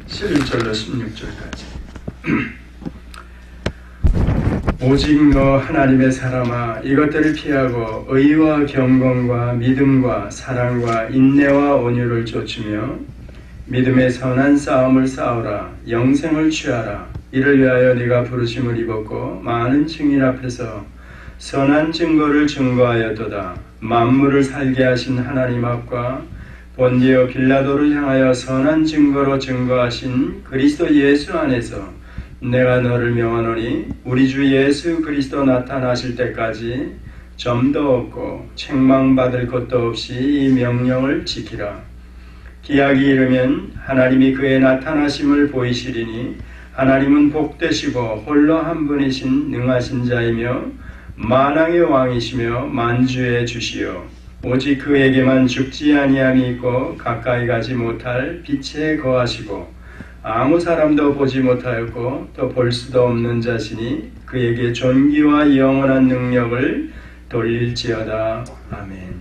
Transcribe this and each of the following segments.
11절로 16절까지. 오직 너 하나님의 사람아, 이것들을 피하고 의와 경건과 믿음과 사랑과 인내와 온유를 좇으며 믿음의 선한 싸움을 싸우라. 영생을 취하라. 이를 위하여 네가 부르심을 입었고 많은 증인 앞에서 선한 증거를 증거하였도다. 만물을 살게 하신 하나님 앞과 본디오 빌라도를 향하여 선한 증거로 증거하신 그리스도 예수 안에서 내가 너를 명하노니 우리 주 예수 그리스도 나타나실 때까지 점도 없고 책망받을 것도 없이 이 명령을 지키라. 기약이 이르면 하나님이 그의 나타나심을 보이시리니 하나님은 복되시고 홀로 한 분이신 능하신 자이며 만왕의 왕이시며 만주의 주시요 오직 그에게만 죽지 아니함이 있고 가까이 가지 못할 빛에 거하시고 아무 사람도 보지 못하였고 또 볼 수도 없는 자신이 그에게 존귀와 영원한 능력을 돌릴지어다. 아멘.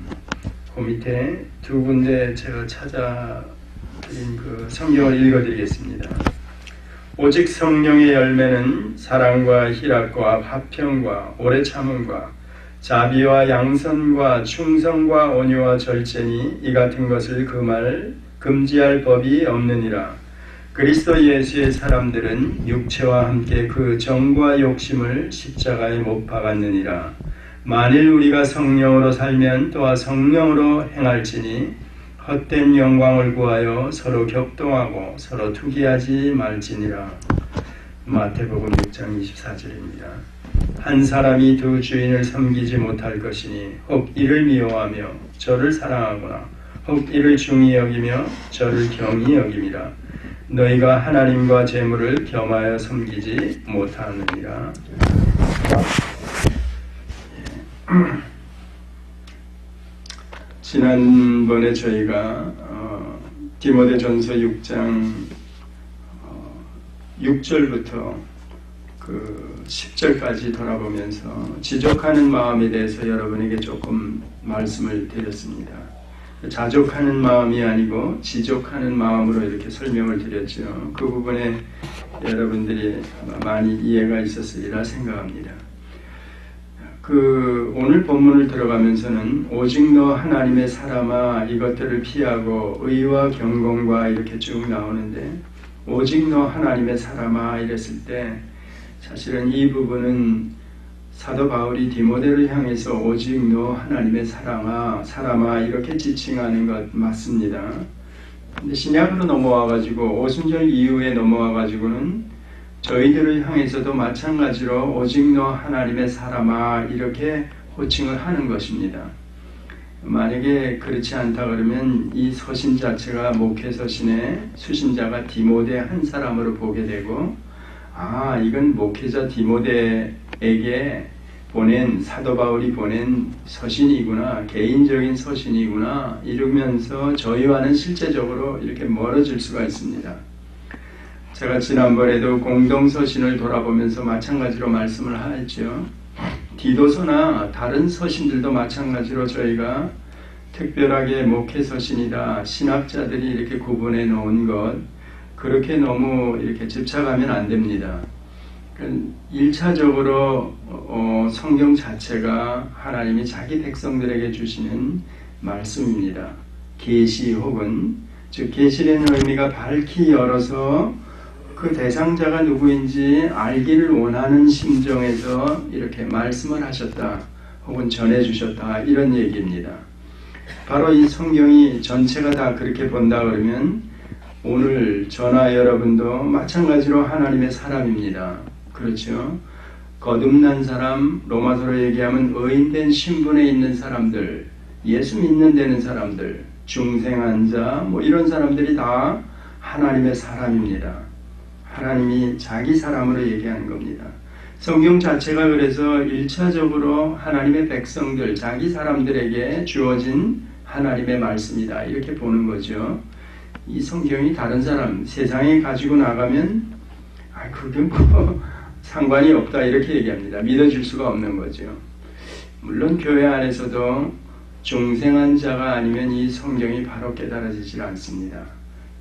그 밑에 두 군데 제가 찾아드린 그 성경을 읽어드리겠습니다. 오직 성령의 열매는 사랑과 희락과 화평과 오래 참음과 자비와 양선과 충성과 온유와 절제니 이 같은 것을 금지할 법이 없느니라. 그리스도 예수의 사람들은 육체와 함께 그 정과 욕심을 십자가에 못 박았느니라. 만일 우리가 성령으로 살면 또한 성령으로 행할지니 헛된 영광을 구하여 서로 격동하고 서로 투기하지 말지니라. 마태복음 6장 24절입니다. 한 사람이 두 주인을 섬기지 못할 것이니 혹 이를 미워하며 저를 사랑하거나 혹 이를 중히 여기며 저를 경히 여김이라. 너희가 하나님과 재물을 겸하여 섬기지 못하느니라. 지난번에 저희가 디모데전서 6장 6절부터 그 10절까지 돌아보면서 지족하는 마음에 대해서 여러분에게 조금 말씀을 드렸습니다. 자족하는 마음이 아니고 지족하는 마음으로 이렇게 설명을 드렸죠. 그 부분에 여러분들이 많이 이해가 있었으리라 생각합니다. 오늘 본문을 들어가면서는 오직 너 하나님의 사람아 이것들을 피하고 의와 경건과 이렇게 쭉 나오는데 오직 너 하나님의 사람아 이랬을 때 사실은 이 부분은 사도 바울이 디모데를 향해서 오직 너 하나님의 사람아 이렇게 지칭하는 것 맞습니다. 근데 신약으로 넘어와가지고 오순절 이후에 넘어와가지고는 저희들을 향해서도 마찬가지로 오직 너 하나님의 사람아 이렇게 호칭을 하는 것입니다. 만약에 그렇지 않다 그러면 이 서신 자체가 목회 서신의 수신자가 디모데 한 사람으로 보게 되고 이건 목회자 디모데에게 보낸 사도 바울이 보낸 서신이구나, 개인적인 서신이구나 이러면서 저희와는 실제적으로 이렇게 멀어질 수가 있습니다. 제가 지난번에도 공동서신을 돌아보면서 마찬가지로 말씀을 하였죠. 디도서나 다른 서신들도 마찬가지로 저희가 특별하게 목회서신이다, 신학자들이 이렇게 구분해 놓은 것 그렇게 너무 이렇게 집착하면 안 됩니다. 1차적으로 성경 자체가 하나님이 자기 백성들에게 주시는 말씀입니다. 계시 혹은 즉 계시라는 의미가 밝히 열어서 그 대상자가 누구인지 알기를 원하는 심정에서 이렇게 말씀을 하셨다 혹은 전해주셨다 이런 얘기입니다. 바로 이 성경이 전체가 다 그렇게 본다 그러면 오늘 저나 여러분도 마찬가지로 하나님의 사람입니다. 그렇죠? 거듭난 사람, 로마서로 얘기하면 의인된 신분에 있는 사람들, 예수 믿는 데는 사람들, 중생한 자, 이런 사람들이 다 하나님의 사람입니다. 하나님이 자기 사람으로 얘기하는 겁니다. 성경 자체가 그래서 1차적으로 하나님의 백성들, 자기 사람들에게 주어진 하나님의 말씀이다. 이렇게 보는 거죠. 이 성경이 다른 사람, 세상에 가지고 나가면 그게 상관이 없다 이렇게 얘기합니다. 믿어질 수가 없는 거죠. 물론 교회 안에서도 중생한 자가 아니면 이 성경이 바로 깨달아지질 않습니다.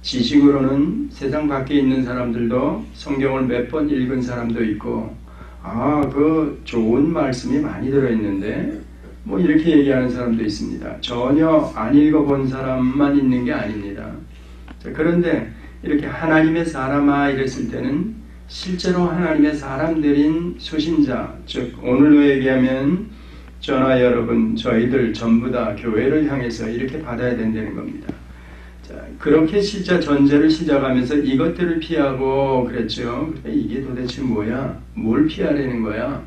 지식으로는 세상 밖에 있는 사람들도 성경을 몇 번 읽은 사람도 있고, 그 좋은 말씀이 많이 들어있는데 뭐 이렇게 얘기하는 사람도 있습니다. 전혀 안 읽어본 사람만 있는 게 아닙니다. 자, 그런데 이렇게 하나님의 사람아 이랬을 때는 실제로 하나님의 사람들인 수신자, 즉 오늘로 얘기하면 저나 여러분, 저희들 전부 다 교회를 향해서 이렇게 받아야 된다는 겁니다. 자, 그렇게 진짜 전제를 시작하면서 이것들을 피하고 그랬죠. 이게 도대체 뭐야? 뭘 피하려는 거야?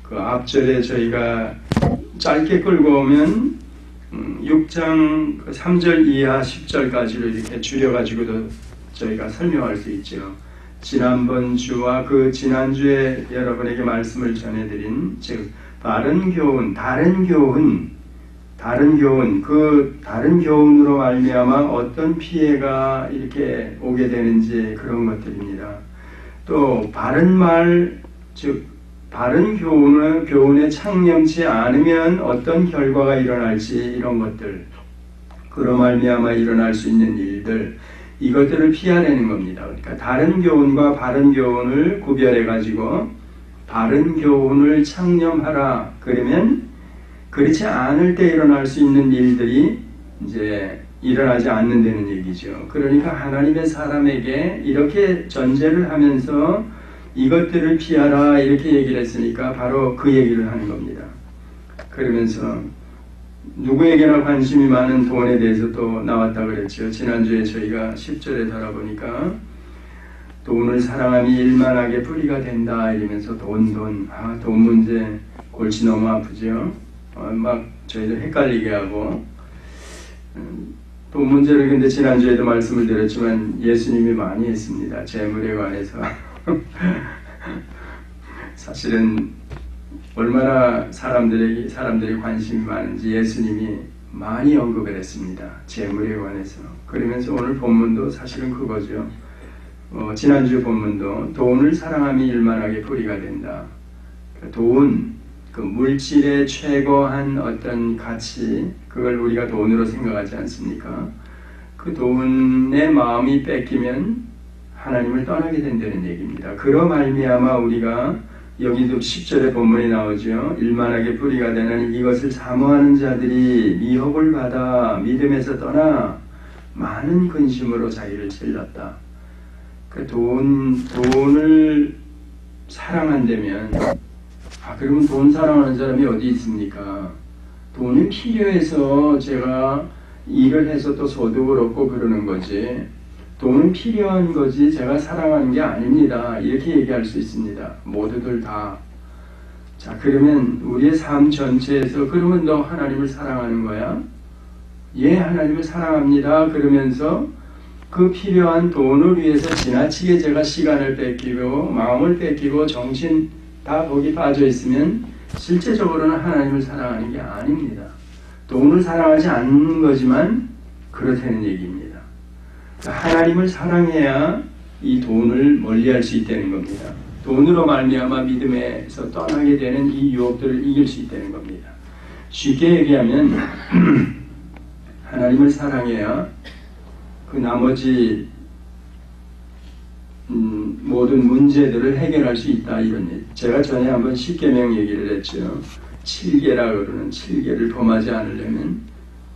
그 앞절에 저희가 짧게 끌고 오면 6장 3절 이하 10절까지를 이렇게 줄여가지고도 저희가 설명할 수 있죠. 지난번 주와 그 지난주에 여러분에게 말씀을 전해드린, 즉 다른 교훈, 그 다른 교훈으로 말미암아 어떤 피해가 이렇게 오게 되는지 그런 것들입니다. 또 바른 말, 즉 바른 교훈에 창념치 않으면 어떤 결과가 일어날지 이런 것들, 그로 말미암아 일어날 수 있는 일들, 이것들을 피하려는 겁니다. 그러니까 다른 교훈과 바른 교훈을 구별해 가지고 바른 교훈을 창념하라. 그러면 그렇지 않을 때 일어날 수 있는 일들이 이제 일어나지 않는다는 얘기죠. 그러니까 하나님의 사람에게 이렇게 전제를 하면서 이것들을 피하라 이렇게 얘기를 했으니까 바로 그 얘기를 하는 겁니다. 그러면서 누구에게나 관심이 많은 돈에 대해서 또 나왔다 그랬죠. 지난주에 저희가 10절에 달아보니까 돈을 사랑함이 일만하게 뿌리가 된다 이러면서 돈 문제 골치 너무 아프죠. 막 저희들 헷갈리게 하고 돈 문제를 근데 지난주에도 말씀을 드렸지만 예수님이 많이 했습니다. 재물에 관해서. 사실은 얼마나 사람들이 관심이 많은지 예수님이 많이 언급을 했습니다. 재물에 관해서. 그러면서 오늘 본문도 사실은 그거죠. 지난주 본문도 돈을 사랑함이 일만하게 뿌리가 된다. 돈, 그 물질의 최고한 어떤 가치, 그걸 우리가 돈으로 생각하지 않습니까? 그 돈의 마음이 뺏기면 하나님을 떠나게 된다는 얘기입니다. 그러 말미암아 우리가 여기도 10절의 본문이 나오죠. 일만하게 뿌리가 되는 이것을 사모하는 자들이 미혹을 받아 믿음에서 떠나 많은 근심으로 자기를 찔렀다. 그 돈을 사랑한다면 그러면 돈 사랑하는 사람이 어디 있습니까? 돈이 필요해서 제가 일을 해서 또 소득을 얻고 그러는 거지, 돈은 필요한 거지 제가 사랑하는 게 아닙니다. 이렇게 얘기할 수 있습니다. 모두들 다. 자, 그러면 우리의 삶 전체에서 그러면 너 하나님을 사랑하는 거야? 예, 하나님을 사랑합니다. 그러면서 그 필요한 돈을 위해서 지나치게 제가 시간을 뺏기고 마음을 뺏기고 정신 다 거기 빠져 있으면 실제적으로는 하나님을 사랑하는 게 아닙니다. 돈을 사랑하지 않는 거지만 그렇다는 얘기입니다. 하나님을 사랑해야 이 돈을 멀리할 수 있다는 겁니다. 돈으로 말미암아 믿음에서 떠나게 되는 이 유혹들을 이길 수 있다는 겁니다. 쉽게 얘기하면 하나님을 사랑해야 그 나머지 모든 문제들을 해결할 수 있다 이런 얘기. 제가 전에 한번 10계명 얘기를 했죠. 7계라 그러는 7계를 범하지 않으려면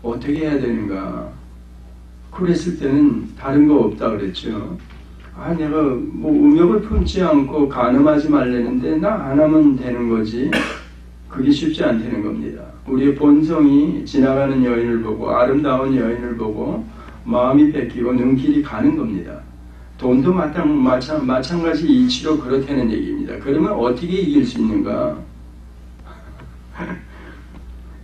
어떻게 해야 되는가. 그랬을 때는 다른 거 없다 그랬죠. 내가 뭐 음욕을 품지 않고 간음하지 말라는데 나 안 하면 되는 거지. 그게 쉽지 않다는 겁니다. 우리의 본성이 지나가는 여인을 보고 아름다운 여인을 보고 마음이 뺏기고 눈길이 가는 겁니다. 돈도 마찬가지 이치로 그렇다는 얘기입니다. 그러면 어떻게 이길 수 있는가?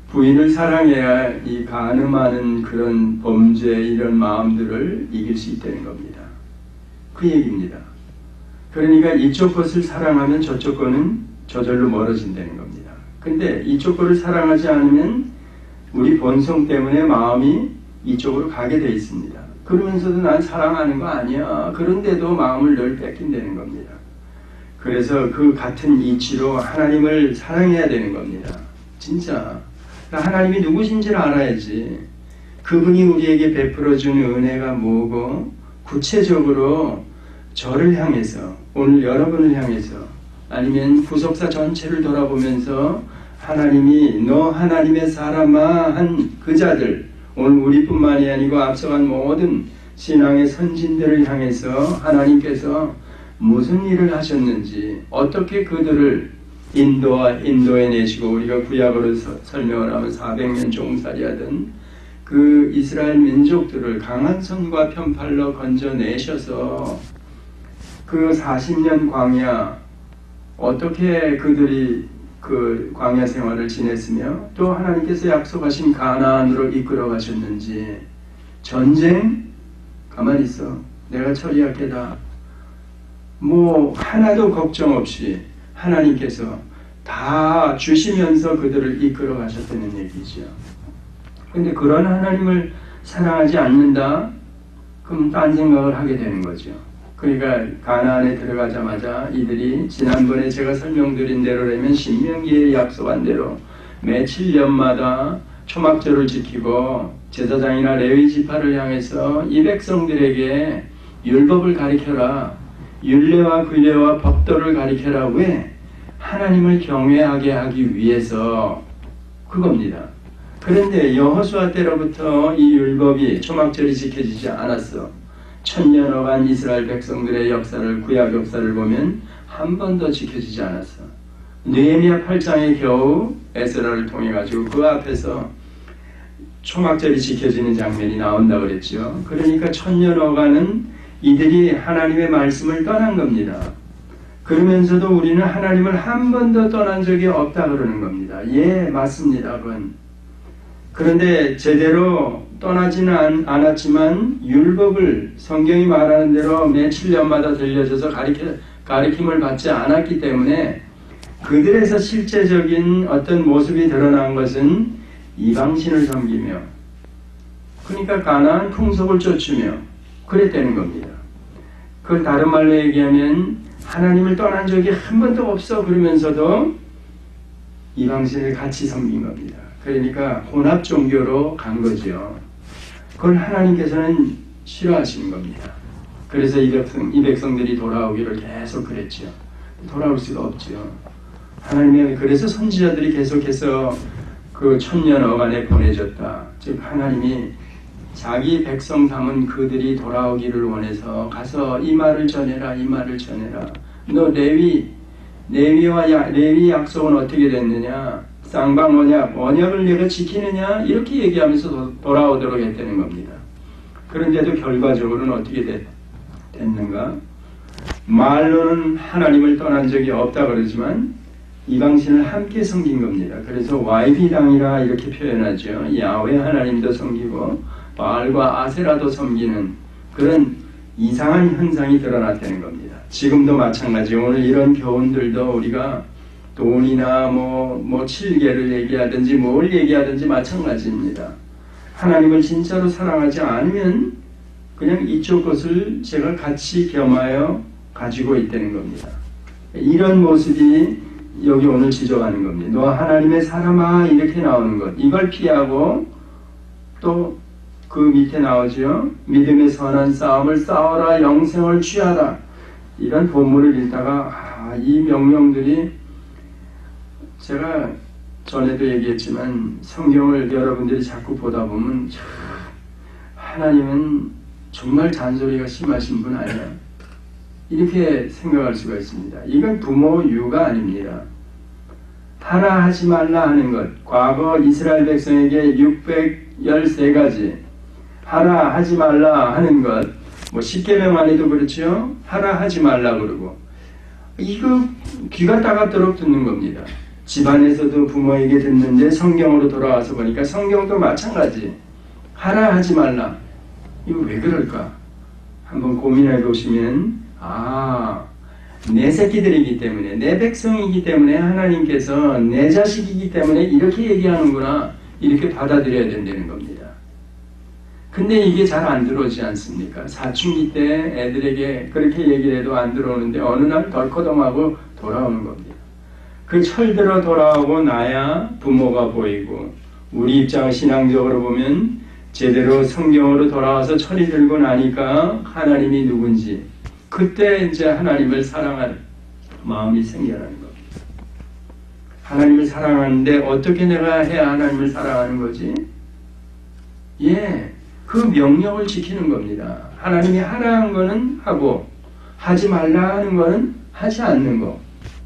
부인을 사랑해야 이 간음하는 그런 범죄 이런 마음들을 이길 수 있다는 겁니다. 그 얘기입니다. 그러니까 이쪽 것을 사랑하면 저쪽 거는 저절로 멀어진다는 겁니다. 근데 이쪽 거를 사랑하지 않으면 우리 본성 때문에 마음이 이쪽으로 가게 돼 있습니다. 그러면서도 난 사랑하는 거 아니야. 그런데도 마음을 늘 뺏긴다는 겁니다. 그래서 그 같은 이치로 하나님을 사랑해야 되는 겁니다. 진짜. 하나님이 누구신지를 알아야지. 그분이 우리에게 베풀어준 은혜가 뭐고 구체적으로 저를 향해서 오늘 여러분을 향해서 아니면 구속사 전체를 돌아보면서 하나님이 너 하나님의 사람아 한 그 자들 오늘 우리뿐만이 아니고 앞서간 모든 신앙의 선진들을 향해서 하나님께서 무슨 일을 하셨는지 어떻게 그들을 인도에 내시고 우리가 구약으로 설명을 하면 400년 종살이하던 그 이스라엘 민족들을 강한 손과 편팔로 건져내셔서 그 40년 광야 어떻게 그들이 그 광야 생활을 지냈으며 또 하나님께서 약속하신 가나안으로 이끌어 가셨는지 전쟁 가만히 있어 내가 처리할게다 뭐 하나도 걱정 없이 하나님께서 다 주시면서 그들을 이끌어 가셨다는 얘기죠. 근데 그런 하나님을 사랑하지 않는다? 그럼 딴 생각을 하게 되는 거죠. 그러니까 가나안에 들어가자마자 이들이 지난번에 제가 설명드린 대로라면 신명기에 약속한 대로 매 7년마다 초막절을 지키고 제사장이나 레위 지파를 향해서 이 백성들에게 율법을 가리켜라. 율례와 규례와 법도를 가리켜라. 왜? 하나님을 경외하게 하기 위해서 그겁니다. 그런데 여호수아 때로부터 이 율법이 초막절이 지켜지지 않았어. 천년어간 이스라엘 백성들의 역사를 구약 역사를 보면 한 번도 지켜지지 않았어. 느헤미야 8장에 겨우 에스라를 통해 가지고 그 앞에서 초막절이 지켜지는 장면이 나온다 그랬죠. 그러니까 천년어간은 이들이 하나님의 말씀을 떠난 겁니다. 그러면서도 우리는 하나님을 한 번도 떠난 적이 없다 그러는 겁니다. 예, 맞습니다. 그건. 그런데 제대로 떠나지는 않았지만 율법을 성경이 말하는 대로 매 7년마다 들려져서 가리킴을 받지 않았기 때문에 그들에서 실제적인 어떤 모습이 드러난 것은 이방신을 섬기며 그러니까 가나안 풍속을 쫓으며 그랬다는 겁니다. 그걸 다른 말로 얘기하면 하나님을 떠난 적이 한 번도 없어 그러면서도 이방신을 같이 섬긴 겁니다. 그러니까 혼합 종교로 간 거죠. 그걸 하나님께서는 싫어하시는 겁니다. 그래서 이 백성들이 돌아오기를 계속 그랬죠. 돌아올 수가 없죠. 하나님의 그래서 선지자들이 계속해서 그 천년어간에 보내졌다. 즉 하나님이 자기 백성 삼은 그들이 돌아오기를 원해서 가서 이 말을 전해라, 이 말을 전해라. 너 레위 약속은 어떻게 됐느냐? 쌍방 언약을 내가 지키느냐? 이렇게 얘기하면서 돌아오도록 했다는 겁니다. 그런데도 결과적으로는 어떻게 됐는가? 말로는 하나님을 떠난 적이 없다 그러지만 이방신을 함께 섬긴 겁니다. 그래서 YB당이라 이렇게 표현하죠. 야훼 하나님도 섬기고 바알과 아세라도 섬기는 그런 이상한 현상이 드러났다는 겁니다. 지금도 마찬가지. 오늘 이런 교훈들도 우리가 돈이나 뭐 칠계를 얘기하든지 뭘 얘기하든지 마찬가지입니다. 하나님을 진짜로 사랑하지 않으면 그냥 이쪽 것을 제가 같이 겸하여 가지고 있다는 겁니다. 이런 모습이 여기 오늘 지적하는 겁니다. 너 하나님의 사람아 이렇게 나오는 것. 이걸 피하고 또 그 밑에 나오죠. 믿음의 선한 싸움을 싸워라 영생을 취하라. 이런 본문을 읽다가 이 명령들이 제가 전에도 얘기했지만 성경을 여러분들이 자꾸 보다 보면 하나님은 정말 잔소리가 심하신 분 아니야? 이렇게 생각할 수가 있습니다. 이건 부모 유가 아닙니다. 하라 하지 말라 하는 것. 과거 이스라엘 백성에게 613가지 하라 하지 말라 하는 것. 뭐 10계명 안에도 그렇죠. 하라 하지 말라 그러고 이거 귀가 따갑도록 듣는 겁니다. 집안에서도 부모에게 듣는데 성경으로 돌아와서 보니까 성경도 마찬가지. 하라 하지 말라. 이거 왜 그럴까? 한번 고민해 보시면 내 새끼들이기 때문에 내 백성이기 때문에 하나님께서 내 자식이기 때문에 이렇게 얘기하는구나 이렇게 받아들여야 된다는 겁니다. 근데 이게 잘 안 들어오지 않습니까? 사춘기 때 애들에게 그렇게 얘기를 해도 안 들어오는데 어느 날 덜커덩하고 돌아오는 겁니다. 그 철들어 돌아오고 나야 부모가 보이고 우리 입장 신앙적으로 보면 제대로 성경으로 돌아와서 철이 들고 나니까 하나님이 누군지 그때 이제 하나님을 사랑할 마음이 생겨나는 겁니다. 하나님을 사랑하는데 어떻게 내가 해야 하나님을 사랑하는 거지? 그 명령을 지키는 겁니다. 하나님이 하라는 거는 하고 하지 말라 하는 거는 하지 않는 거,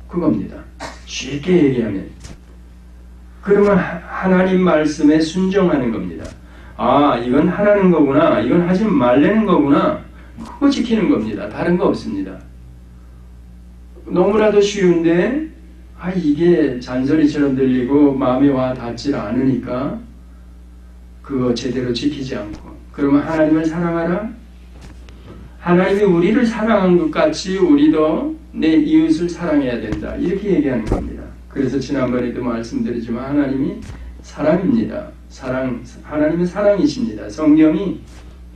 그겁니다. 쉽게 얘기하면. 그러면 하나님 말씀에 순종하는 겁니다. 이건 하라는 거구나, 이건 하지 말라는 거구나, 그거 지키는 겁니다. 다른 거 없습니다. 너무나도 쉬운데 이게 잔소리처럼 들리고 마음에 와 닿질 않으니까 그거 제대로 지키지 않고, 그러면 하나님을 사랑하라? 하나님이 우리를 사랑한 것 같이 우리도 내 이웃을 사랑해야 된다, 이렇게 얘기하는 겁니다. 그래서 지난번에도 말씀드리지만 하나님이 사랑입니다. 하나님은 사랑이십니다. 성경이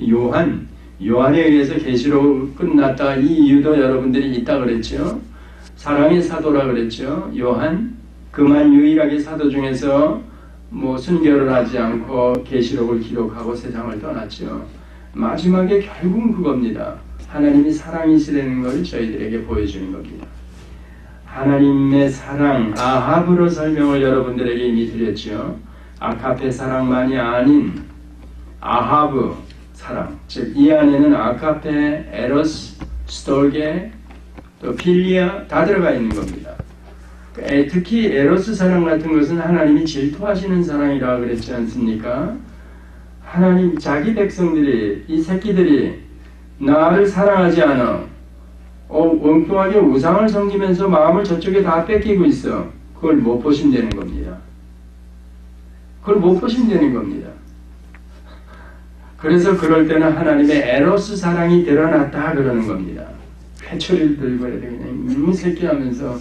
요한에 의해서 계시록 끝났다, 이 이유도 여러분들이 있다 그랬죠. 사랑의 사도라 그랬죠. 요한 그만 유일하게 사도 중에서 순교를 하지 않고 계시록을 기록하고 세상을 떠났죠. 마지막에 결국은 그겁니다. 하나님이 사랑이시라는 걸 저희들에게 보여주는 겁니다. 하나님의 사랑, 아합으로 설명을 여러분들에게 이미 드렸죠. 아카페 사랑만이 아닌 아하브 사랑, 즉 이 안에는 아카페, 에로스, 스톨게, 또 필리아 다 들어가 있는 겁니다. 특히 에로스 사랑 같은 것은 하나님이 질투하시는 사랑이라고 그랬지 않습니까? 하나님 자기 백성들이, 이 새끼들이 나를 사랑하지 않아 엉뚱하게 우상을 섬기면서 마음을 저쪽에 다 뺏기고 있어. 그걸 못 보신다는 겁니다. 그걸 못 보신다는 겁니다. 그래서 그럴 때는 하나님의 에로스 사랑이 드러났다 그러는 겁니다. 회초리를 들고 그냥 이놈의 새끼 하면서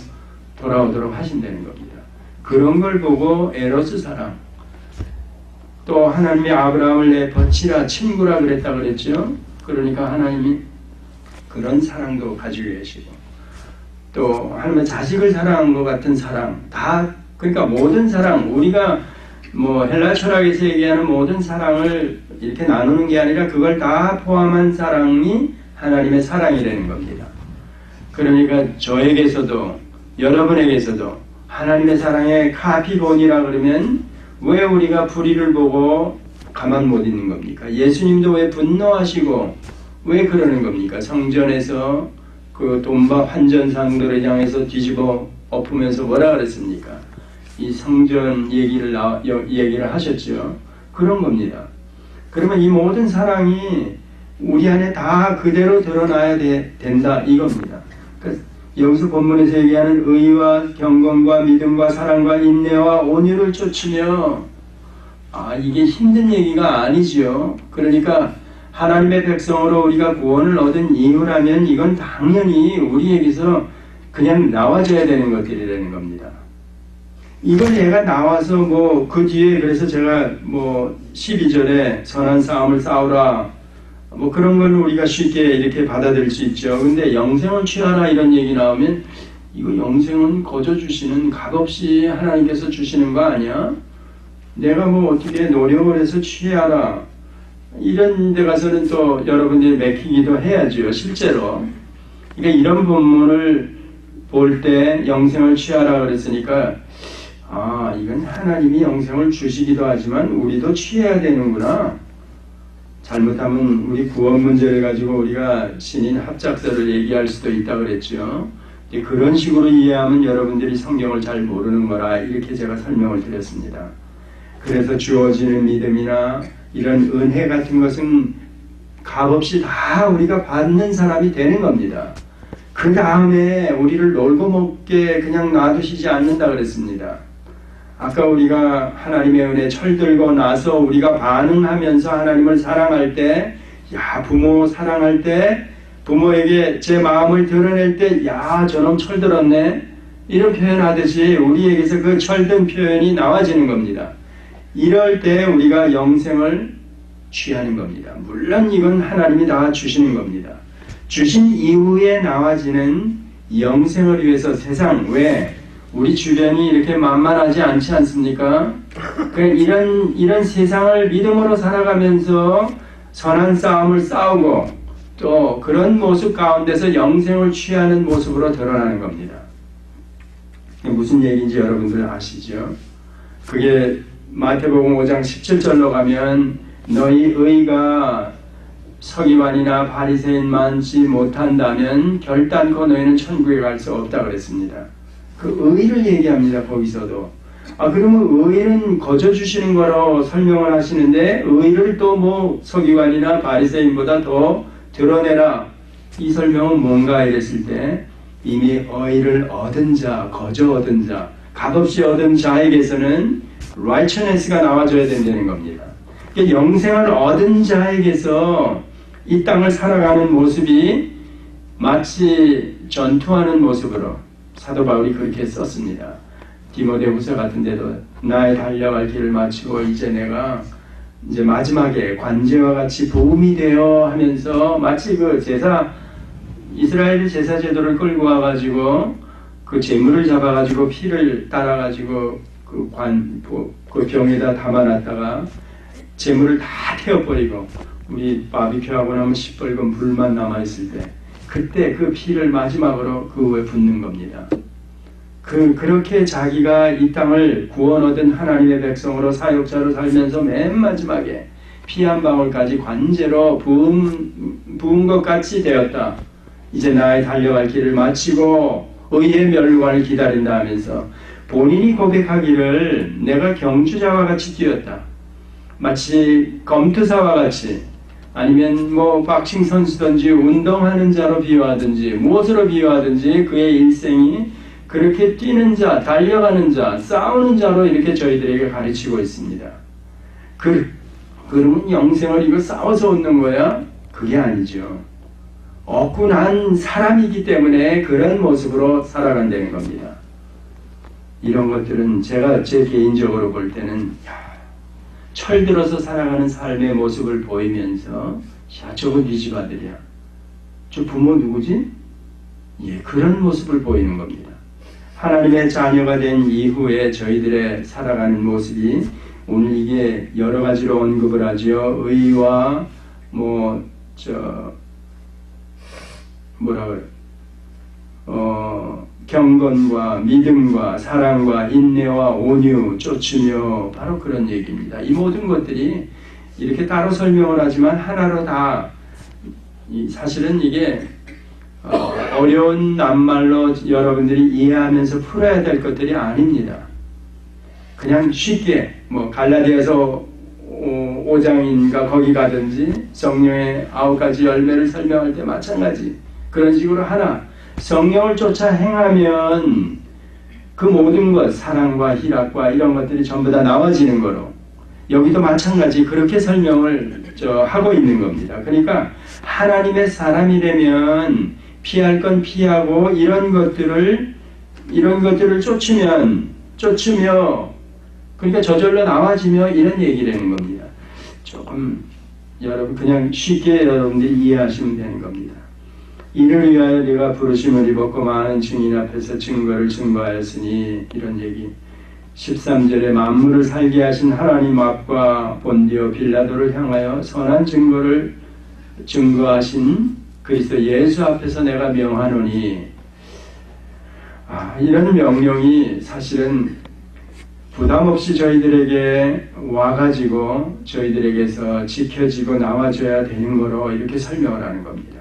돌아오도록 하신다는 겁니다. 그런 걸 보고 에로스 사랑, 또 하나님이 아브라함을 내 벗이라 친구라 그랬다 그랬죠. 그러니까 하나님이 그런 사랑도 가지고 계시고, 또 하나님의 자식을 사랑한 것 같은 사랑, 다 그러니까 모든 사랑, 우리가 헬라 철학에서 얘기하는 모든 사랑을 이렇게 나누는 게 아니라 그걸 다 포함한 사랑이 하나님의 사랑이라는 겁니다. 그러니까 저에게서도 여러분에게서도 하나님의 사랑의 카피본이라 그러면 왜 우리가 불의를 보고 가만 못 있는 겁니까? 예수님도 왜 분노하시고 왜 그러는 겁니까? 성전에서 그 돈밥 환전상들을 향해서 뒤집어 엎으면서 뭐라 그랬습니까? 이 성전 얘기를 하셨죠. 그런 겁니다. 그러면 이 모든 사랑이 우리 안에 다 그대로 드러나야 된다, 이겁니다. 그러니까 여기서 본문에서 얘기하는 의와 경건과 믿음과 사랑과 인내와 온유를 쫓으며, 이게 힘든 얘기가 아니죠. 그러니까 하나님의 백성으로 우리가 구원을 얻은 이유라면 이건 당연히 우리에게서 그냥 나와줘야 되는 것들이라는 겁니다. 이걸 얘가 나와서 그 뒤에 그래서 제가 12절에 선한 싸움을 싸우라 그런 걸 우리가 쉽게 이렇게 받아들일 수 있죠. 근데 영생을 취하라 이런 얘기 나오면 이거 영생은 거저 주시는, 값없이 하나님께서 주시는 거 아니야? 내가 어떻게 노력을 해서 취하라 이런 데 가서는 또 여러분들이 맥히기도 해야죠. 실제로. 그러니까 이런 본문을 볼 때 영생을 취하라 그랬으니까 이건 하나님이 영생을 주시기도 하지만 우리도 취해야 되는구나. 잘못하면 우리 구원 문제를 가지고 우리가 신인 합작서를 얘기할 수도 있다 그랬죠. 그런 식으로 이해하면 여러분들이 성경을 잘 모르는 거라 이렇게 제가 설명을 드렸습니다. 그래서 주어지는 믿음이나 이런 은혜 같은 것은 값없이 다 우리가 받는 사람이 되는 겁니다. 그 다음에 우리를 놀고 먹게 그냥 놔두시지 않는다 그랬습니다. 아까 우리가 하나님의 은혜 철들고 나서 우리가 반응하면서 하나님을 사랑할 때, 부모 사랑할 때, 부모에게 제 마음을 드러낼 때, 저놈 철들었네 이런 표현하듯이 우리에게서 그 철든 표현이 나와지는 겁니다. 이럴 때 우리가 영생을 취하는 겁니다. 물론 이건 하나님이 다 주시는 겁니다. 주신 이후에 나와지는 영생을 위해서 세상, 왜? 우리 주변이 이렇게 만만하지 않지 않습니까? 이런 세상을 믿음으로 살아가면서 선한 싸움을 싸우고 또 그런 모습 가운데서 영생을 취하는 모습으로 드러나는 겁니다. 무슨 얘기인지 여러분들 아시죠? 그게 마태복음 5장 17절로 가면 너희 의가 서기관이나 바리새인만치 못한다면 결단코 너희는 천국에 갈 수 없다 그랬습니다. 그 의를 얘기합니다. 거기서도. 그러면 의는 거저 주시는 거로 설명을 하시는데 의를 또 뭐 서기관이나 바리새인보다 더 드러내라. 이 설명은 뭔가 이랬을 때 이미 의를 얻은 자, 거저 얻은 자, 값없이 얻은 자에게서는 righteousness가 나와줘야 된다는 겁니다. 그러니까 영생을 얻은 자에게서 이 땅을 살아가는 모습이 마치 전투하는 모습으로 사도 바울이 그렇게 썼습니다. 디모데후서 같은 데도 나의 달려갈 길을 마치고 내가 마지막에 관제와 같이 보험이 되어 하면서 마치 그 이스라엘 제사 제도를 끌고 와가지고 그 제물을 잡아가지고 피를 따라가지고 그 병에다 담아놨다가 제물을 다 태워버리고 우리 바비큐 하고 나면 시뻘건 불만 남아있을 때 그때 그 피를 마지막으로 그 위에 붓는 겁니다. 그렇게 자기가 이 땅을 구원 얻은 하나님의 백성으로 사역자로 살면서 맨 마지막에 피 한 방울까지 관제로 부은 것 같이 되었다. 이제 나의 달려갈 길을 마치고 의의 멸관을 기다린다 하면서 본인이 고백하기를 내가 경주자와 같이 뛰었다. 마치 검투사와 같이 아니면 박싱 선수든지 운동하는 자로 비유하든지 무엇으로 비유하든지 그의 일생이 그렇게 뛰는 자, 달려가는 자, 싸우는 자로 이렇게 저희들에게 가르치고 있습니다. 그러면 영생을 이거 싸워서 얻는 거야? 그게 아니죠. 얻고 난 사람이기 때문에 그런 모습으로 살아간다는 겁니다. 이런 것들은 제가 제 개인적으로 볼 때는 철들어서 살아가는 삶의 모습을 보이면서 저건 네 집 아들이야. 저 부모 누구지? 그런 모습을 보이는 겁니다. 하나님의 자녀가 된 이후에 저희들의 살아가는 모습이 오늘 이게 여러 가지로 언급을 하죠. 의와 경건과 믿음과 사랑과 인내와 온유 쫓으며 바로 그런 얘기입니다. 이 모든 것들이 이렇게 따로 설명을 하지만 하나로 다 사실은 이게 어려운 낱말로 여러분들이 이해하면서 풀어야 될 것들이 아닙니다. 그냥 쉽게 갈라디아서 5장인가 거기 가든지 성령의 9가지 열매를 설명할 때 마찬가지 그런 식으로 하나 성령을 쫓아 행하면 그 모든 것 사랑과 희락과 이런 것들이 전부 다 나와지는 거로 여기도 마찬가지 그렇게 설명을 하고 있는 겁니다. 그러니까 하나님의 사람이라면 피할 건 피하고 이런 것들을 쫓으며 그러니까 저절로 나와지며 이런 얘기라는 겁니다. 조금 여러분 그냥 쉽게 여러분들이 이해하시면 되는 겁니다. 이를 위하여 네가 부르심을 입었고 많은 증인 앞에서 증거를 증거하였으니 이런 얘기 13절에 만물을 살게 하신 하나님 앞과 본디오 빌라도를 향하여 선한 증거를 증거하신 그리스도 예수 앞에서 내가 명하노니 이런 명령이 사실은 부담없이 저희들에게 와가지고 저희들에게서 지켜지고 나와줘야 되는 거로 이렇게 설명을 하는 겁니다.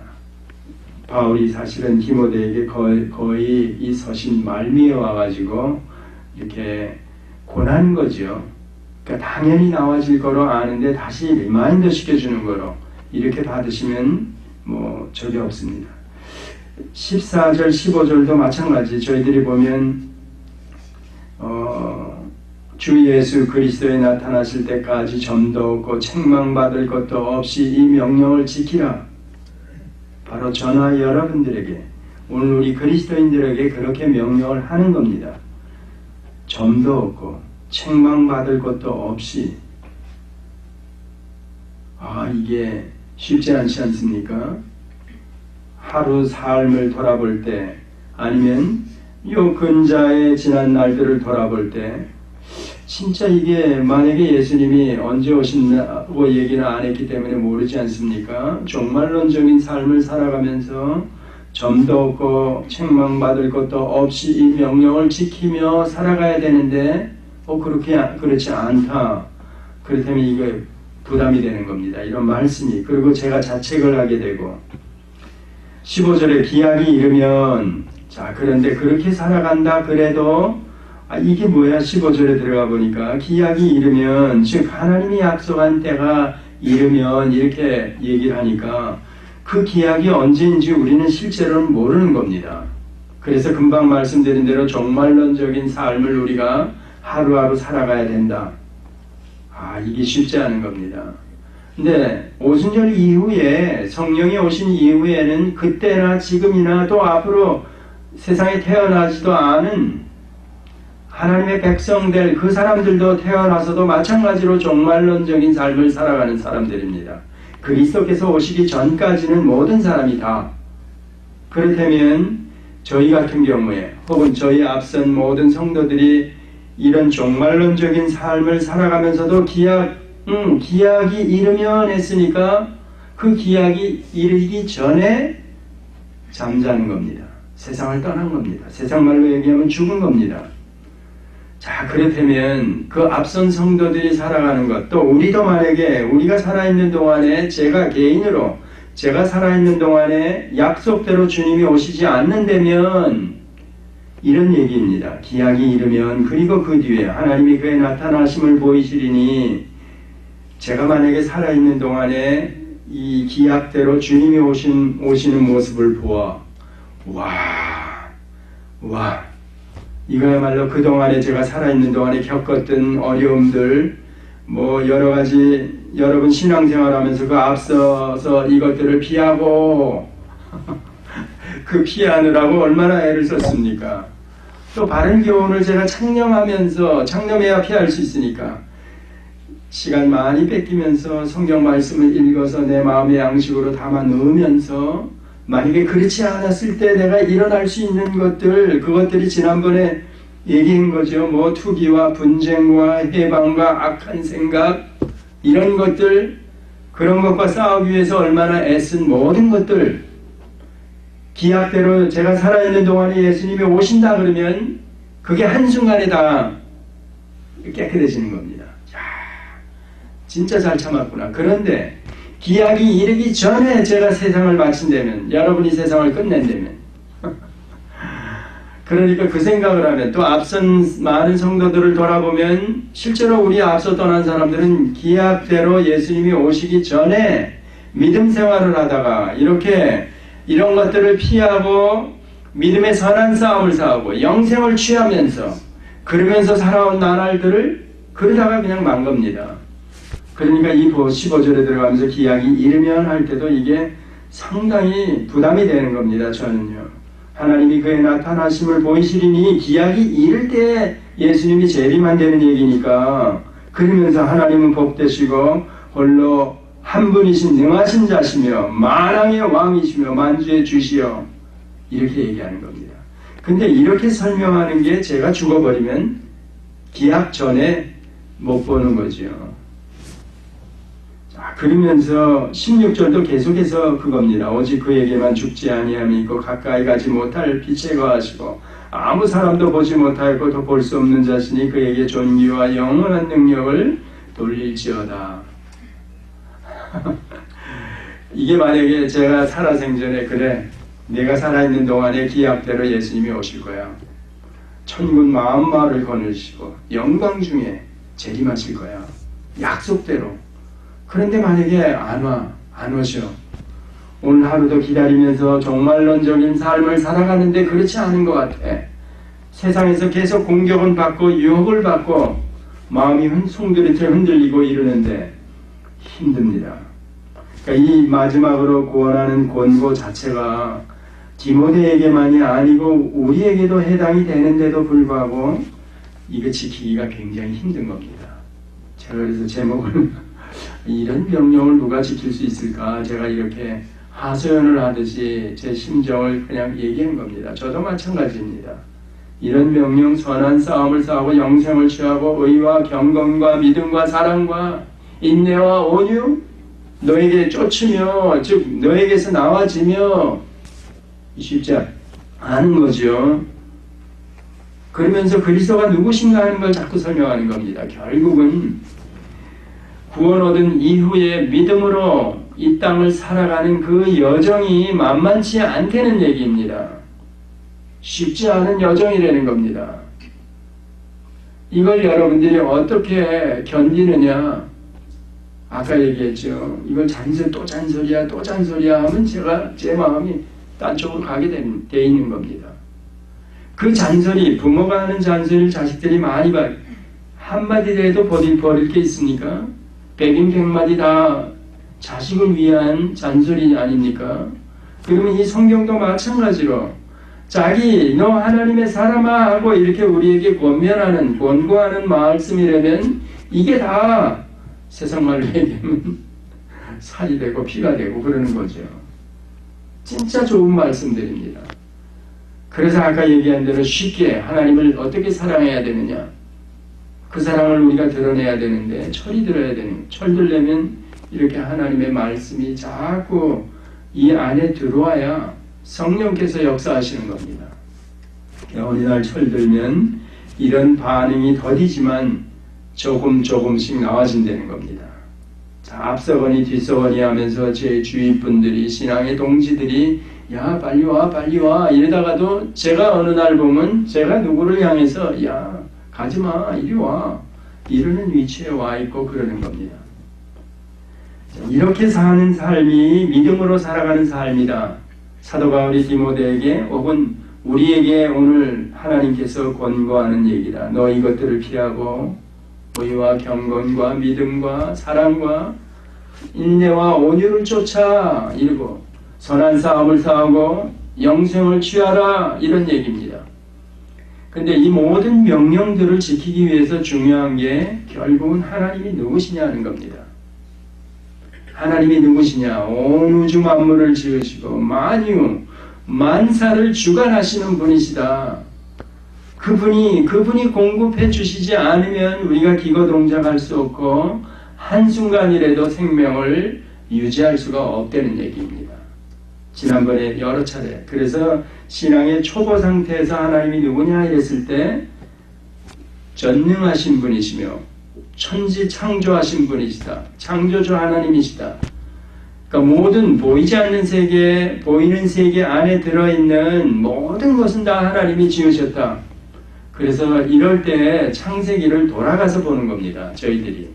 바울이 사실은 디모데에게 거의 이 서신 말미에 와가지고 이렇게 권한 거죠. 그러니까 당연히 나와질 거로 아는데 다시 리마인더 시켜주는 거로 이렇게 받으시면 적이 없습니다. 14절 15절도 마찬가지 저희들이 보면 주 예수 그리스도에 나타나실 때까지 점도 없고 책망받을 것도 없이 이 명령을 지키라. 바로 저나 여러분들에게 오늘 우리 그리스도인들에게 그렇게 명령을 하는 겁니다. 점도 없고 책망받을 것도 없이 이게 쉽지 않지 않습니까? 하루 삶을 돌아볼 때 아니면 요 근자의 지난 날들을 돌아볼 때 진짜 이게 만약에 예수님이 언제 오신다고 얘기는 안 했기 때문에 모르지 않습니까? 종말론적인 삶을 살아가면서 점도 없고 책망받을 것도 없이 이 명령을 지키며 살아가야 되는데 그렇지 않다. 그렇다면 이게 부담이 되는 겁니다. 이런 말씀이. 그리고 제가 자책을 하게 되고 15절에 기약이 이르면 자 그런데 그렇게 살아간다 그래도 이게 뭐야? 15절에 들어가 보니까 기약이 이르면 즉 하나님이 약속한 때가 이르면 이렇게 얘기를 하니까 그 기약이 언제인지 우리는 실제로는 모르는 겁니다. 그래서 금방 말씀드린 대로 종말론적인 삶을 우리가 하루하루 살아가야 된다. 이게 쉽지 않은 겁니다. 근데 오순절 이후에 성령이 오신 이후에는 그때나 지금이나 또 앞으로 세상에 태어나지도 않은 하나님의 백성들 그 사람들도 태어나서도 마찬가지로 종말론적인 삶을 살아가는 사람들입니다. 그리스도께서 오시기 전까지는 모든 사람이 다 그렇다면 저희 같은 경우에 혹은 저희 앞선 모든 성도들이 이런 종말론적인 삶을 살아가면서도 기약이 이르면 했으니까 그 기약이 이르기 전에 잠자는 겁니다. 세상을 떠난 겁니다. 세상 말로 얘기하면 죽은 겁니다. 자, 그렇다면 그 앞선 성도들이 살아가는 것, 또 우리도 만약에 우리가 살아있는 동안에 제가 개인으로 제가 살아있는 동안에 약속대로 주님이 오시지 않는다면 이런 얘기입니다. 기약이 이르면 그리고 그 뒤에 하나님이 그의 나타나심을 보이시리니 제가 만약에 살아있는 동안에 이 기약대로 주님이 오시는 모습을 보아 와 이거야말로 그동안에 제가 살아있는 동안에 겪었던 어려움들 여러 가지 여러분 신앙생활하면서 그 앞서서 이것들을 피하고 그 피하느라고 얼마나 애를 썼습니까? 또 바른 교훈을 제가 창념해야 피할 수 있으니까 시간 많이 뺏기면서 성경 말씀을 읽어서 내 마음의 양식으로 담아 넣으면서 만약에 그렇지 않았을 때 내가 일어날 수 있는 그것들이 지난번에 얘기한 거죠. 투기와 분쟁과 해방과 악한 생각 이런 것들 그런 것과 싸우기 위해서 얼마나 애쓴 모든 것들 기약대로 제가 살아있는 동안에 예수님이 오신다 그러면 그게 한순간에 다 깨끗해지는 겁니다. 진짜 잘 참았구나. 그런데 기약이 이르기 전에 제가 세상을 마친다면 여러분이 세상을 끝낸다면 그러니까 그 생각을 하면 또 앞선 많은 성도들을 돌아보면 실제로 우리 앞서 떠난 사람들은 기약대로 예수님이 오시기 전에 믿음 생활을 하다가 이런 것들을 피하고 믿음의 선한 싸움을 싸우고 영생을 취하면서 그러면서 살아온 나날들을 그러다가 그냥 만 겁니다. 그러니까 이 15절에 들어가면서 기약이 이르면 할 때도 이게 상당히 부담이 되는 겁니다. 저는요. 하나님이 그의 나타나심을 보이시리니 기약이 이를 때 예수님이 재림한다는 얘기니까 그러면서 하나님은 복되시고 홀로 한 분이신 능하신 자시며 만왕의 왕이시며 만주의 주시여 이렇게 얘기하는 겁니다. 근데 이렇게 설명하는 게 제가 죽어버리면 기약 전에 못 보는 거죠. 그러면서 16절도 계속해서 그겁니다. 오직 그에게만 죽지 아니함이 있고 가까이 가지 못할 빛에 거하시고 아무 사람도 보지 못하고 또 볼 수 없는 자신이 그에게 존귀와 영원한 능력을 돌릴지어다. 이게 만약에 제가 살아생전에 그래 내가 살아있는 동안에 기약대로 예수님이 오실 거야. 천군 만마를 거느리시고 영광 중에 재림하실 거야. 약속대로. 그런데 만약에 안 오셔. 오늘 하루도 기다리면서 종말론적인 삶을 살아가는데 그렇지 않은 것 같아. 세상에서 계속 공격은 받고 유혹을 받고 마음이 송두리째 흔들리고 이러는데 힘듭니다. 그러니까 이 마지막으로 구원하는 권고 자체가 디모데에게만이 아니고 우리에게도 해당이 되는데도 불구하고 이거 지키기가 굉장히 힘든 겁니다. 제가 그래서 제목을 이런 명령을 누가 지킬 수 있을까? 제가 이렇게 하소연을 하듯이 제 심정을 그냥 얘기한 겁니다. 저도 마찬가지입니다. 이런 명령, 선한 싸움을 싸우고 영생을 취하고 의와 경건과 믿음과 사랑과 인내와 온유, 너에게 쫓으며, 즉 너에게서 나와지며, 쉽지 않은 거죠. 그러면서 그리스도가 누구신가 하는 걸 자꾸 설명하는 겁니다. 결국은 구원 얻은 이후에 믿음으로 이 땅을 살아가는 그 여정이 만만치 않다는 얘기입니다. 쉽지 않은 여정이라는 겁니다. 이걸 여러분들이 어떻게 견디느냐? 아까 얘기했죠. 이걸 또 잔소리야 하면 제 마음이 딴 쪽으로 가게 돼 있는 겁니다. 그 잔소리, 부모가 하는 잔소리를 자식들이 많이 봐요. 한마디라도 버릴 게 있습니까? 백인 백마디 다 자식을 위한 잔소리 아닙니까? 그러면 이 성경도 마찬가지로 자기 너 하나님의 사람아 하고 이렇게 우리에게 권고하는 말씀이라면 이게 다 세상 말로 얘기하면 살이 되고 피가 되고 그러는 거죠. 진짜 좋은 말씀들입니다. 그래서 아까 얘기한 대로 쉽게 하나님을 어떻게 사랑해야 되느냐, 그 사랑을 우리가 드러내야 되는데 철이 들어야 되는, 철들려면 이렇게 하나님의 말씀이 자꾸 이 안에 들어와야 성령께서 역사하시는 겁니다. 어느 날 철들면 이런 반응이 더디지만 조금씩 나와진다는 겁니다. 자, 앞서거니 뒤서거니 하면서 제 주위 분들이, 신앙의 동지들이 야 빨리 와 이러다가도 제가 어느 날 보면 제가 누구를 향해서 야 가지마 이리 와 이러는 위치에 와 있고 그러는 겁니다. 자, 이렇게 사는 삶이 믿음으로 살아가는 삶이다. 사도 바울이 디모데에게 혹은 우리에게 오늘 하나님께서 권고하는 얘기다. 너 이것들을 피하고 의와 경건과 믿음과 사랑과 인내와 온유를 쫓아 이르고 선한 싸움을 싸우고 영생을 취하라 이런 얘기입니다. 근데 이 모든 명령들을 지키기 위해서 중요한 게 결국은 하나님이 누구시냐 하는 겁니다. 하나님이 누구시냐? 온 우주 만물을 지으시고 만유 만사를 주관하시는 분이시다. 그분이 공급해 주시지 않으면 우리가 기거동작할 수 없고 한순간이라도 생명을 유지할 수가 없다는 얘기입니다. 지난번에 여러 차례, 그래서 신앙의 초보 상태에서 하나님이 누구냐 이랬을 때 전능하신 분이시며 천지 창조하신 분이시다. 창조주 하나님이시다. 그러니까 모든 보이지 않는 세계, 보이는 세계 안에 들어있는 모든 것은 다 하나님이 지으셨다. 그래서 이럴 때 창세기를 돌아가서 보는 겁니다. 저희들이.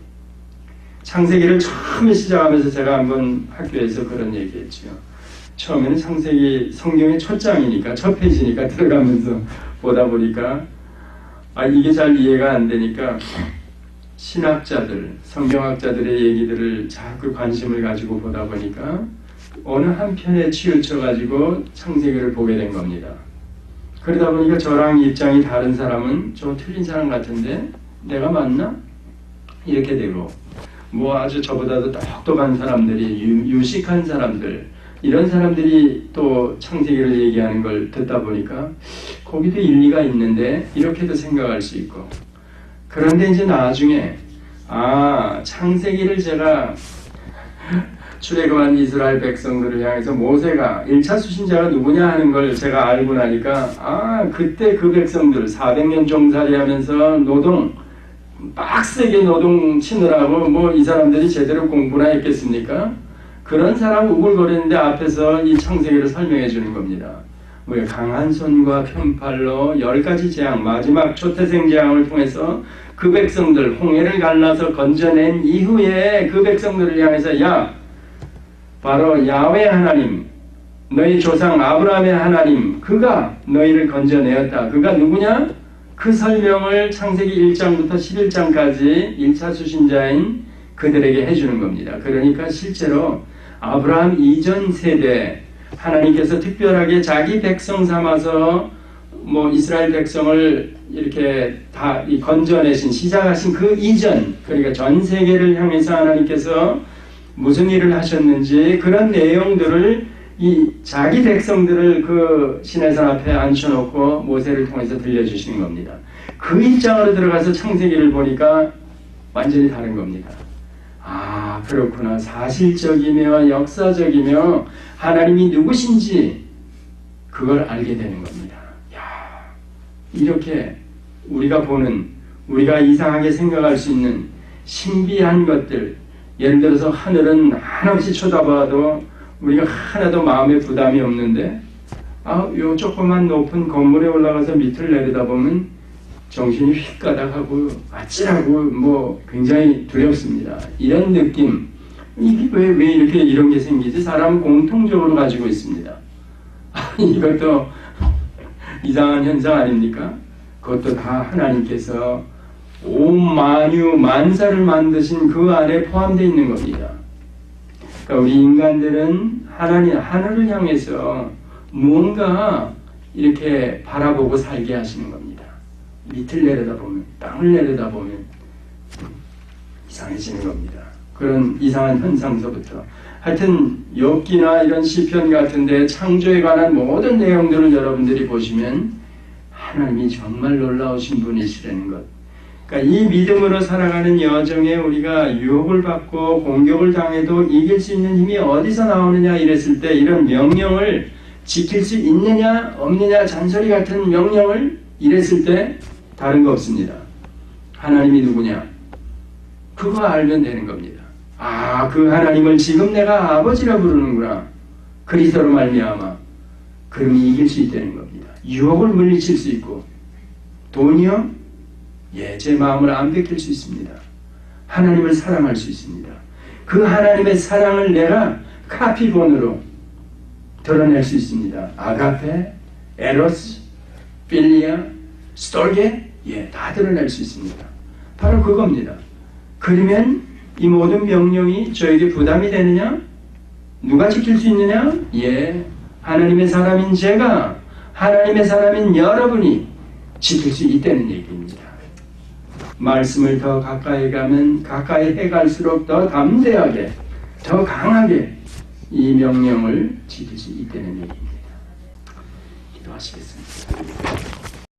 창세기를 처음에 시작하면서 제가 한번 학교에서 그런 얘기했죠. 처음에는 창세기 성경의 첫 장이니까, 첫 페이지니까 들어가면서 보다 보니까 이게 잘 이해가 안 되니까 신학자들, 성경학자들의 얘기들을 자꾸 관심을 가지고 보다 보니까 어느 한편에 치우쳐가지고 창세기를 보게 된 겁니다. 그러다 보니까 저랑 입장이 다른 사람은 좀 틀린 사람 같은데 내가 맞나? 이렇게 되고 뭐 아주 저보다도 똑똑한 사람들이, 유식한 사람들, 이런 사람들이 또 창세기를 얘기하는 걸 듣다 보니까 거기도 일리가 있는데 이렇게도 생각할 수 있고, 그런데 이제 나중에 창세기를 제가 출애굽한 이스라엘 백성들을 향해서 모세가 1차 수신자가 누구냐 하는 걸 제가 알고 나니까 그때 그 백성들 400년 종살이 하면서 빡세게 노동 치느라고 뭐 이 사람들이 제대로 공부나 했겠습니까? 그런 사람 우글거리는데 앞에서 이 창세기를 설명해 주는 겁니다. 강한 손과 편팔로 10가지 재앙, 마지막 초태생 재앙을 통해서 그 백성들 홍해를 갈라서 건져낸 이후에 그 백성들을 향해서 바로 야훼 하나님, 너희 조상 아브라함의 하나님, 그가 너희를 건져내었다. 그가 누구냐? 그 설명을 창세기 1장부터 11장까지 1차 수신자인 그들에게 해주는 겁니다. 그러니까 실제로 아브라함 이전 세대 하나님께서 특별하게 자기 백성 삼아서 이스라엘 백성을 이렇게 다 건져내신, 시작하신 그 이전, 그러니까 전 세계를 향해서 하나님께서 무슨 일을 하셨는지 그런 내용들을 이 자기 백성들을 그 시내산 앞에 앉혀놓고 모세를 통해서 들려주시는 겁니다. 그 입장으로 들어가서 창세기를 보니까 완전히 다른 겁니다. 아, 그렇구나. 사실적이며 역사적이며 하나님이 누구신지 그걸 알게 되는 겁니다. 야, 이렇게 우리가 보는, 우리가 이상하게 생각할 수 있는 신비한 것들, 예를 들어서 하늘은 한없이 쳐다봐도 우리가 하나도 마음에 부담이 없는데, 요 조그만 높은 건물에 올라가서 밑을 내려다보면 정신이 휙가닥하고 아찔하고 뭐 굉장히 두렵습니다. 이런 느낌, 이게 왜 이렇게 이런 게 생기지? 사람은 공통적으로 가지고 있습니다. 이것도 이상한 현상 아닙니까? 그것도 다 하나님께서 온 만유 만사를 만드신 그 안에 포함되어 있는 겁니다. 그러니까 우리 인간들은 하늘을 향해서 무언가 이렇게 바라보고 살게 하시는 겁니다. 밑을 내려다보면, 땅을 내려다보면 이상해지는 겁니다. 그런 이상한 현상서부터. 하여튼 욥기나 이런 시편 같은데 창조에 관한 모든 내용들을 여러분들이 보시면 하나님이 정말 놀라우신 분이시라는 것. 그러니까 이 믿음으로 살아가는 여정에 우리가 유혹을 받고 공격을 당해도 이길 수 있는 힘이 어디서 나오느냐 이랬을 때 이런 명령을 지킬 수 있느냐 없느냐 잔소리 같은 명령을 이랬을 때 다른 거 없습니다. 하나님이 누구냐? 그거 알면 되는 겁니다. 아, 그 하나님을 지금 내가 아버지라 부르는구나. 그리스도로 말미암아. 그러면 이길 수 있다는 겁니다. 유혹을 물리칠 수 있고, 돈이요? 예, 제 마음을 안 뺏길 수 있습니다. 하나님을 사랑할 수 있습니다. 그 하나님의 사랑을 내가 카피본으로 드러낼 수 있습니다. 아가페, 에로스, 필리아, 스톨게, 예, 다 드러낼 수 있습니다. 바로 그겁니다. 그러면 이 모든 명령이 저에게 부담이 되느냐? 누가 지킬 수 있느냐? 예, 하나님의 사람인 제가, 하나님의 사람인 여러분이 지킬 수 있다는 얘기입니다. 말씀을 더 가까이 가면 가까이 해갈수록 더 담대하게, 더 강하게 이 명령을 지킬 수 있다는 얘기입니다. 기도하시겠습니다.